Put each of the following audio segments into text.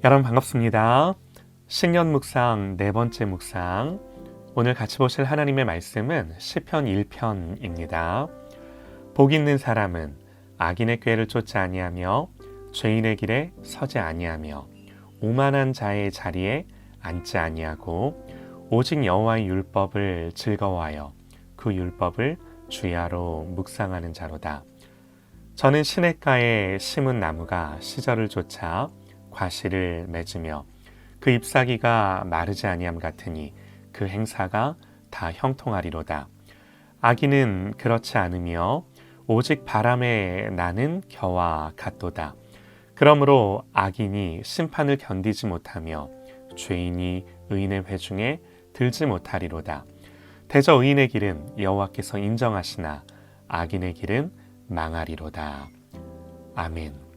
여러분 반갑습니다. 신년 묵상 네 번째 묵상. 오늘 같이 보실 하나님의 말씀은 시편 1편입니다. 복 있는 사람은 악인의 꾀를 쫓지 아니하며 죄인의 길에 서지 아니하며 오만한 자의 자리에 앉지 아니하고 오직 여호와의 율법을 즐거워하여 그 율법을 주야로 묵상하는 자로다. 저는 시냇가에 심은 나무가 시절을 쫓아 과실을 맺으며 그 잎사귀가 마르지 아니함 같으니 그 행사가 다 형통하리로다. 악인은 그렇지 않으며 오직 바람에 나는 겨와 같도다. 그러므로 악인이 심판을 견디지 못하며 죄인이 의인의 회중에 들지 못하리로다. 대저 의인의 길은 여호와께서 인정하시나 악인의 길은 망하리로다. 아멘.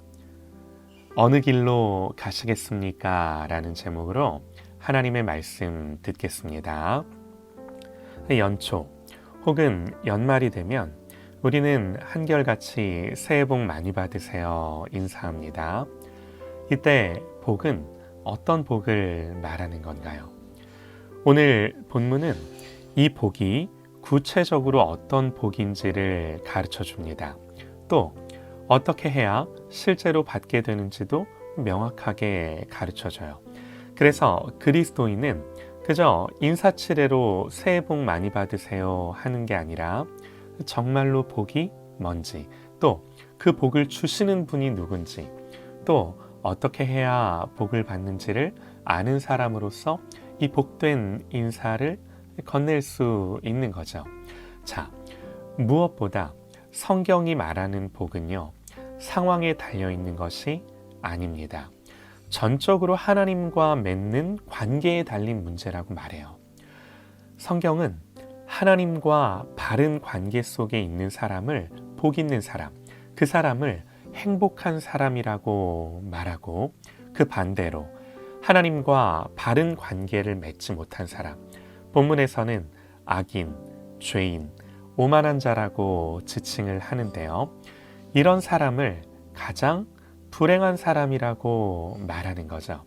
어느 길로 가시겠습니까? 라는 제목으로 하나님의 말씀 듣겠습니다. 연초 혹은 연말이 되면 우리는 한결같이 새해 복 많이 받으세요 인사합니다. 이때 복은 어떤 복을 말하는 건가요? 오늘 본문은 이 복이 구체적으로 어떤 복인지를 가르쳐 줍니다. 또 어떻게 해야 실제로 받게 되는지도 명확하게 가르쳐줘요. 그래서 그리스도인은 그저 인사치레로 새해 복 많이 받으세요 하는 게 아니라 정말로 복이 뭔지, 또 그 복을 주시는 분이 누군지, 또 어떻게 해야 복을 받는지를 아는 사람으로서 이 복된 인사를 건넬 수 있는 거죠. 자, 무엇보다 성경이 말하는 복은요, 상황에 달려있는 것이 아닙니다. 전적으로 하나님과 맺는 관계에 달린 문제라고 말해요. 성경은 하나님과 바른 관계 속에 있는 사람을 복 있는 사람, 그 사람을 행복한 사람이라고 말하고, 그 반대로 하나님과 바른 관계를 맺지 못한 사람, 본문에서는 악인, 죄인, 오만한 자라고 지칭을 하는데요. 이런 사람을 가장 불행한 사람이라고 말하는 거죠.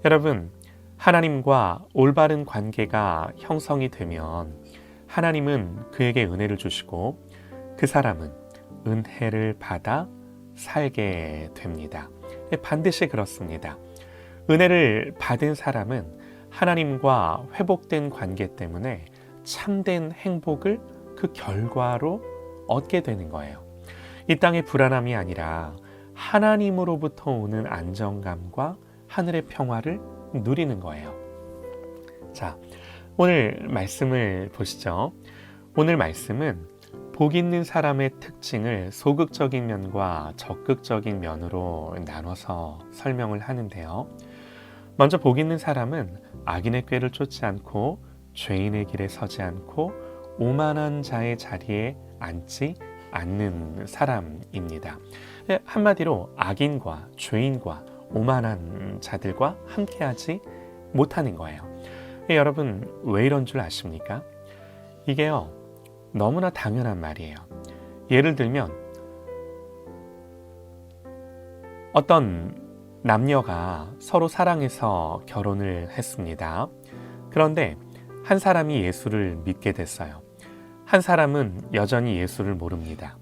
여러분, 하나님과 올바른 관계가 형성이 되면 하나님은 그에게 은혜를 주시고 그 사람은 은혜를 받아 살게 됩니다. 반드시 그렇습니다. 은혜를 받은 사람은 하나님과 회복된 관계 때문에 참된 행복을 그 결과로 얻게 되는 거예요. 이 땅의 불안함이 아니라 하나님으로부터 오는 안정감과 하늘의 평화를 누리는 거예요. 자, 오늘 말씀을 보시죠. 오늘 말씀은 복 있는 사람의 특징을 소극적인 면과 적극적인 면으로 나눠서 설명을 하는데요. 먼저 복 있는 사람은 악인의 꾀를 쫓지 않고 죄인의 길에 서지 않고 오만한 자의 자리에 앉지 않는 사람입니다. 한마디로 악인과 죄인과 오만한 자들과 함께하지 못하는 거예요. 여러분, 왜 이런 줄 아십니까? 이게요, 너무나 당연한 말이에요. 예를 들면 어떤 남녀가 서로 사랑해서 결혼을 했습니다. 그런데 한 사람이 예수를 믿게 됐어요. 한 사람은 여전히 예수를 모릅니다.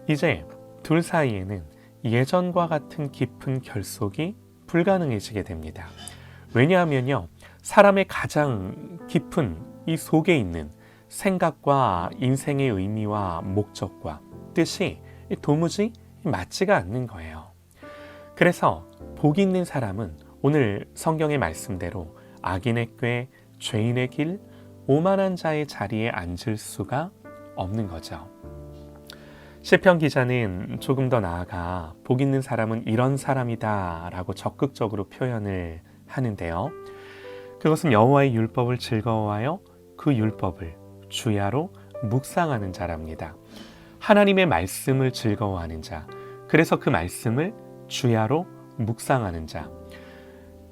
이제 둘 사이에는 예전과 같은 깊은 결속이 불가능해지게 됩니다. 왜냐하면요, 사람의 가장 깊은 이 속에 있는 생각과 인생의 의미와 목적과 뜻이 도무지 맞지가 않는 거예요. 그래서 복 있는 사람은 오늘 성경의 말씀대로 악인의 꾀, 죄인의 길, 오만한 자의 자리에 앉을 수가 없는 거죠. 시편 기자는 조금 더 나아가 복 있는 사람은 이런 사람이다 라고 적극적으로 표현을 하는데요. 그것은 여호와의 율법을 즐거워하여 그 율법을 주야로 묵상하는 자랍니다. 하나님의 말씀을 즐거워하는 자, 그래서 그 말씀을 주야로 묵상하는 자.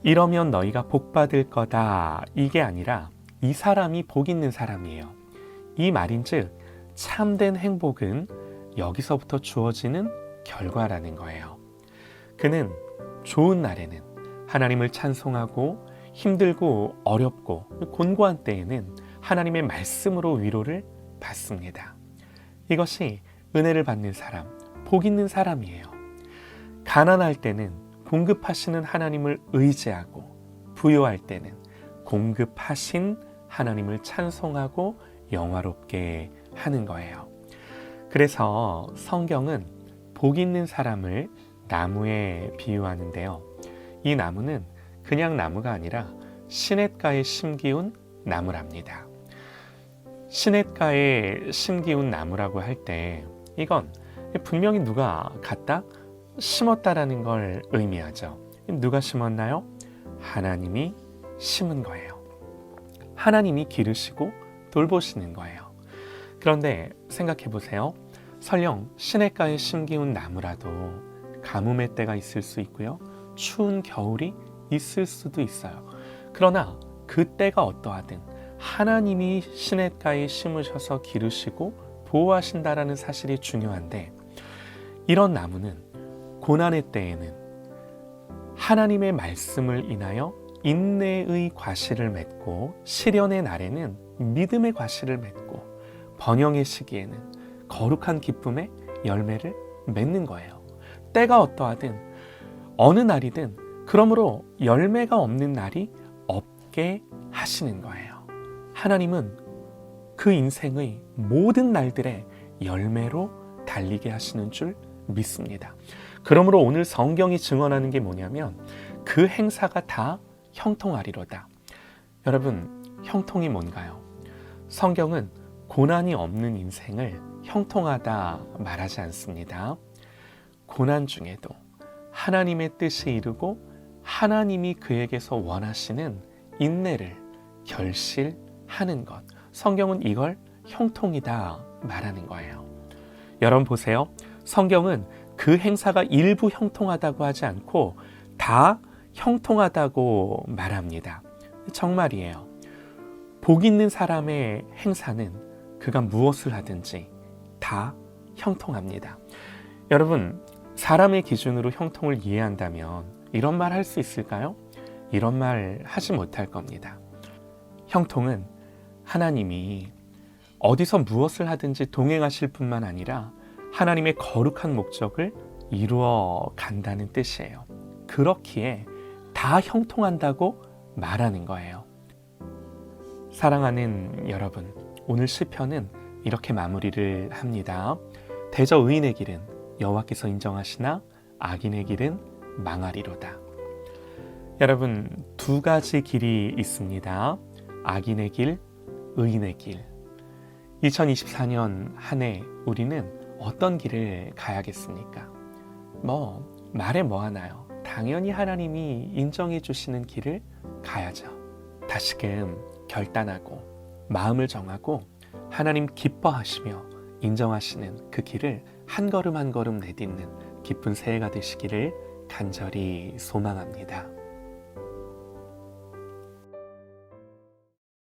이러면 너희가 복 받을 거다, 이게 아니라 이 사람이 복 있는 사람이에요. 이 말인즉 참된 행복은 여기서부터 주어지는 결과라는 거예요. 그는 좋은 날에는 하나님을 찬송하고 힘들고 어렵고 곤고한 때에는 하나님의 말씀으로 위로를 받습니다. 이것이 은혜를 받는 사람, 복 있는 사람이에요. 가난할 때는 공급하시는 하나님을 의지하고 부유할 때는 공급하신 하나님을 찬송하고 영화롭게 하는 거예요. 그래서 성경은 복 있는 사람을 나무에 비유하는데요. 이 나무는 그냥 나무가 아니라 시냇가에 심기운 나무랍니다. 시냇가에 심기운 나무라고 할 때 이건 분명히 누가 갖다 심었다라는 걸 의미하죠. 누가 심었나요? 하나님이 심은 거예요. 하나님이 기르시고 돌보시는 거예요. 그런데 생각해 보세요. 설령 시냇가에 심기운 나무라도 가뭄의 때가 있을 수 있고요. 추운 겨울이 있을 수도 있어요. 그러나 그 때가 어떠하든 하나님이 시냇가에 심으셔서 기르시고 보호하신다라는 사실이 중요한데, 이런 나무는 고난의 때에는 하나님의 말씀을 인하여 인내의 과실을 맺고, 시련의 날에는 믿음의 과실을 맺고, 번영의 시기에는 거룩한 기쁨의 열매를 맺는 거예요. 때가 어떠하든 어느 날이든 그러므로 열매가 없는 날이 없게 하시는 거예요. 하나님은 그 인생의 모든 날들의 열매로 달리게 하시는 줄 믿습니다. 그러므로 오늘 성경이 증언하는 게 뭐냐면 그 행사가 다 형통하리로다. 여러분, 형통이 뭔가요? 성경은 고난이 없는 인생을 형통하다 말하지 않습니다. 고난 중에도 하나님의 뜻이 이루고 하나님이 그에게서 원하시는 인내를 결실하는 것, 성경은 이걸 형통이다 말하는 거예요. 여러분 보세요. 성경은 그 행사가 일부 형통하다고 하지 않고 다 형통하다고 말합니다. 정말이에요. 복 있는 사람의 행사는 그가 무엇을 하든지 다 형통합니다. 여러분, 사람의 기준으로 형통을 이해한다면 이런 말 할 수 있을까요? 이런 말 하지 못할 겁니다. 형통은 하나님이 어디서 무엇을 하든지 동행하실 뿐만 아니라 하나님의 거룩한 목적을 이루어 간다는 뜻이에요. 그렇기에 다 형통한다고 말하는 거예요. 사랑하는 여러분, 오늘 시편은 이렇게 마무리를 합니다. 대저 의인의 길은 여호와께서 인정하시나 악인의 길은 망하리로다. 여러분, 두 가지 길이 있습니다. 악인의 길, 의인의 길. 2024년 한 해 우리는 어떤 길을 가야겠습니까? 말해 뭐 하나요? 당연히 하나님이 인정해 주시는 길을 가야죠. 다시금 결단하고 마음을 정하고 하나님 기뻐하시며 인정하시는 그 길을 한 걸음 한 걸음 내딛는 기쁜 새해가 되시기를 간절히 소망합니다.